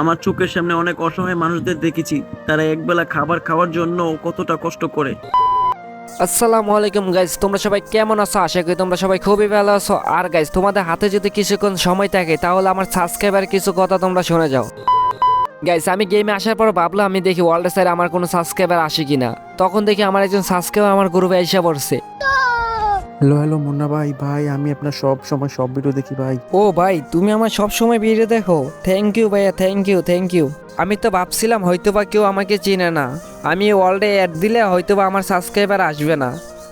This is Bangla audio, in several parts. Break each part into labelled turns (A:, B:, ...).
A: আমার চোখের সামনে অনেক অসহায় মানুষদের দেখেছি, তারা একবেলা খাবার খাওয়ার জন্য কতটা কষ্ট করে।
B: আসসালামু আলাইকুম গাইজ, তোমরা সবাই কেমন আছো? আশা করি তোমরা সবাই খুবই ভালো আছো। আর গাইজ, তোমাদের হাতে যদি কিছুক্ষণ সময় থাকে তাহলে আমার সাবস্ক্রাইবার কিছু কথা তোমরা শুনে যাও। গাইজ, আমি গেমে আসার পর ভাবলাম আমি দেখি ওয়ার্ল্ডের সাইডে আমার কোনো সাবস্ক্রাইবার আসে কিনা। তখন দেখি আমার একজন সাবস্ক্রাইবার আমার গ্রুপে এসে পড়ছে।
C: হ্যালো হ্যালো মুন্না ভাই, আমি আপনার সব সময় সব ভিডিও দেখি ভাই।
B: ও ভাই, তুমি আমার সব সময় ভিডিও দেখো? থ্যাংক ইউ ভাইয়া, থ্যাংক ইউ। আমি তো ভাবছিলাম হয়তোবা কেউ আমাকে চিনে না, আমি ওয়ার্ল্ডে অ্যাড দিলে হয়তোবা আমার সাবস্ক্রাইবার আসবে না।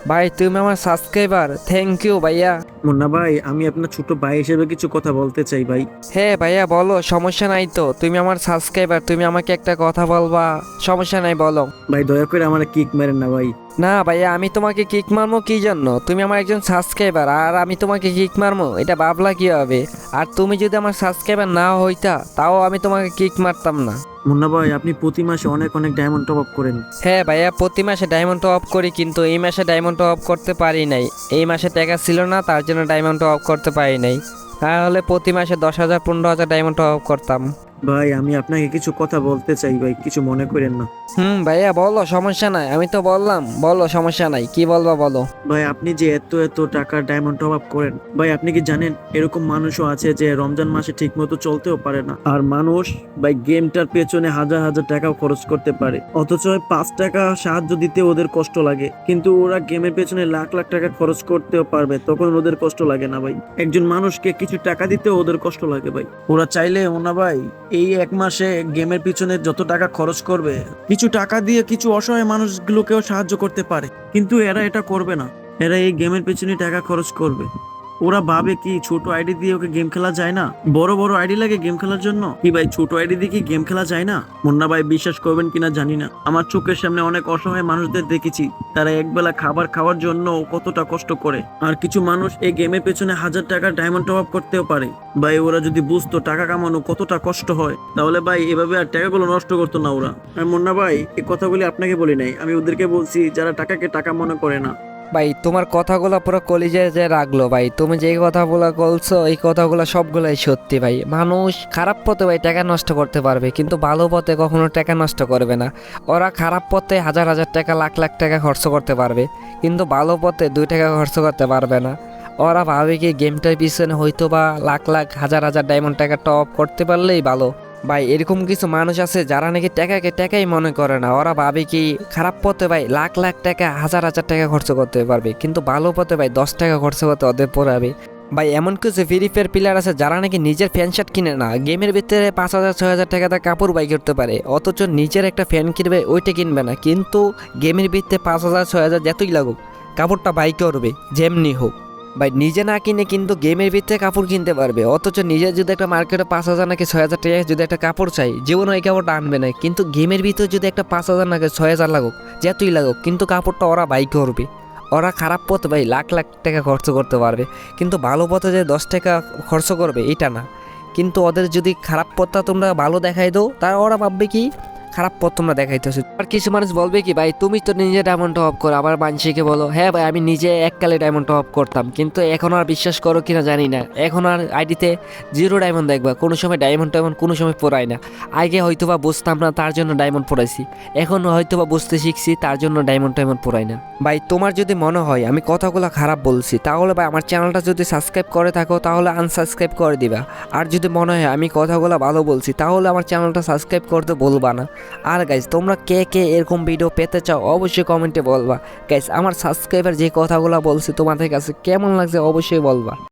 B: ভাই তুমি আমার সাবস্ক্রাইবার, থ্যাংক ইউ ভাইয়া।
A: মুন্না ভাই, আমি আপনার ছোট ভাই হিসেবে কিছু কথা বলতে চাই ভাই।
B: হ্যাঁ ভাইয়া বলো, সমস্যা নাই তো, তুমি আমার সাবস্ক্রাইবার, তুমি আমাকে একটা কথা বলবা, সমস্যা নাই বলো।
A: ভাই দয়া করে আমার কিক মেরেন না ভাই।
B: না ভাইয়া, আমি তোমাকে কিক মারবো কি জন্য? তুমি আমার একজন সাবস্ক্রাইবার আর আমি তোমাকে কিক মারবো, এটা ভাবলা কি হবে? আর তুমি যদি আমার সাবস্ক্রাইবার না হইতা তাও আমি তোমাকে কিক মারতাম না।
A: মুন্না ভাই, আপনি প্রতি মাসে অনেক অনেক ডায়মন্ড টপ আপ করেন।
B: হ্যাঁ ভাইয়া, প্রতি মাসে ডায়মন্ড অফ করি, কিন্তু এই মাসে ডায়মন্ড অফ করতে পারি নাই। এই মাসে টাকা ছিল না, তার জন্য ডায়মন্ড অফ করতে পারি নাই। তাহলে প্রতি মাসে 10,000 15,000 ডায়মন্ড অফ করতাম।
A: ভাই আমি আপনাকে কিছু কথা বলতে চাই ভাই, কিছু মনে করেন না।
B: ভাইয়া বলো, সমস্যা নাই, আমি তো বললাম বলো, সমস্যা নাই, কি বলবা বলো।
A: ভাই আপনি যে এত এত টাকার ডায়মন্ড টপ আপ করেন, ভাই আপনি কি জানেন এরকম মানুষও আছে যে রমজান মাসে ঠিক মতো চলতেও পারে না, আর মানুষ ভাই গেমটার পেছনে হাজার হাজার টাকা খরচ করতে পারে, অথচ 5 টাকা সাহায্য দিতে ওদের কষ্ট লাগে, কিন্তু ওরা গেমের পেছনে লাখ লাখ টাকা খরচ করতেও পারবে, তখন ওদের কষ্ট লাগে না ভাই। একজন মানুষকে কিছু টাকা দিতেও ওদের কষ্ট লাগে ভাই। ওরা চাইলে না ভাই এই এক মাসে গেমের পিছনে যত টাকা খরচ করবে, কিছু টাকা দিয়ে কিছু অসহায় মানুষগুলোকেও সাহায্য করতে পারে, কিন্তু এরা এটা করবে না। এরা এই গেমের পেছনে টাকা খরচ করবে। ওরা ভাবে কি ছোট আইডি দিয়ে ওকে গেম খেলা যায় না? বড় বড় আইডি লাগে গেম খেলার জন্য। কি ভাই ছোট আইডি দিয়ে কি গেম খেলা যায় না? মুন্না ভাই বিশ্বাস করবেন কিনা জানি না, আমার চোখের সামনে অনেক অসহায় মানুষদের দেখেছি, তারা একবেলা খাবার খাওয়ার জন্য কতটা কষ্ট করে। আর কিছু মানুষ এই গেমের পেছনে হাজার টাকার ডায়মন্ড টপ আপ করতেও পারে। ভাই ওরা যদি বুঝতো টাকা কামানো কতটা কষ্ট হয়, তাহলে ভাই এভাবে আর টাকাগুলো নষ্ট করতো না ওরা। আর মুন্না ভাই এই কথাগুলি আপনাকে বলি নাই, আমি ওদেরকে বলছি যারা টাকাকে টাকা মনে করে না।
B: ভাই তোমার কথাগুলো পুরো কলিজায় যে রাখলো ভাই, তুমি যে কথাগুলো বলছো এই কথাগুলো সবগুলাই সত্যি ভাই। মানুষ খারাপ পথে ভাই টাকা নষ্ট করতে পারবে, কিন্তু ভালো পথে কখনো টাকা নষ্ট করবে না। ওরা খারাপ পথে হাজার হাজার টাকা লাখ লাখ টাকা খরচ করতে পারবে, কিন্তু ভালো পথে 2 টাকা খরচ করতে পারবে না। ওরা ভাবে কি গেমটার পিছনে হয়তো বা লাখ লাখ হাজার হাজার ডায়মন্ড টাকা টপ করতে পারলেই ভালো। ভাই এরকম কিছু মানুষ আছে যারা নাকি টাকাকে টাকাই মনে করে না, ওরা ভাবে কি খারাপ পথে ভাই লাখ লাখ টাকা হাজার হাজার টাকা খরচ করতে পারবে, কিন্তু ভালো পথে ভাই 10 টাকা খরচ করতে ওদের পড়াবে। ভাই এমন কিছু ফ্রি ফায়ার প্লেয়ার আছে যারা নাকি নিজের ফ্যান শার্ট কিনে না, গেমের ভিতরে 5,000 6,000 টাকা তার কাপড় বাই করতে পারে, অথচ নিজের একটা ফ্যান কিনবে ওইটা কিনবে না, কিন্তু গেমের ভিতরে 5,000 6,000 যতই লাগুক কাপড়টা বাই করবে যেমনি হোক। ভাই নিজে না কিনে কিন্তু গেমের ভিতরে কাপড় কিনতে পারবে, অথচ নিজে যদি একটা মার্কেটে 5,000 নাকি 6,000 টাকা যদি একটা কাপড় চাই, জীবনে ওই কাপড়টা আনবে না, কিন্তু গেমের ভিতরে যদি একটা 5,000 নাকি 6,000 লাগুক যতই লাগুক, কিন্তু কাপড়টা ওরা বাই করবে। ওরা খারাপ পথে ভাই লাখ লাখ টাকা খরচ করতে পারবে, কিন্তু ভালো পথে যে 10 টাকা খরচ করবে এটা না। কিন্তু ওদের যদি খারাপ পথটা তোমরা ভালো দেখাই দাও, তারা ওরা ভাববে কি খারাপ পথ তোমরা দেখাইতেছো। আর কিছু মানুষ বলবে কি ভাই তুমি তো নিজে ডায়মন্ড টপ করো, আবার মানসিকে বলো হ্যাঁ ভাই আমি নিজে এককালে ডায়মন্ড টপ করতাম, কিন্তু এখন আর বিশ্বাস করো কিনা জানি না, এখন আর আইডিতে 0 ডায়মন্ড দেখবা, কোনো সময় ডায়মন্ড কোনো সময় পড়াই না। আগে হয়তোবা বুঝতাম না তার জন্য ডায়মন্ড পড়াইছি, এখন হয়তোবা বুঝতে শিখছি তার জন্য ডায়মন্ড পড়াই না। ভাই তোমার যদি মনে হয় আমি কথাগুলো খারাপ বলছি, তাহলে ভাই আমার চ্যানেলটা যদি সাবস্ক্রাইব করে থাকো তাহলে আনসাবস্ক্রাইব করে দিবা। আর যদি মনে হয় আমি কথাগুলো ভালো বলছি তাহলে আমার চ্যানেলটা সাবস্ক্রাইব করতে বলবা না। আর গাইজ তোমরা কে কে এরকম ভিডিও পেতে চাও অবশ্যই কমেন্টে বলবা। গাইজ আমার সাবস্ক্রাইবার যে কথাগুলো বলছে তোমাদের কাছে কেমন লাগছে অবশ্যই বলবা।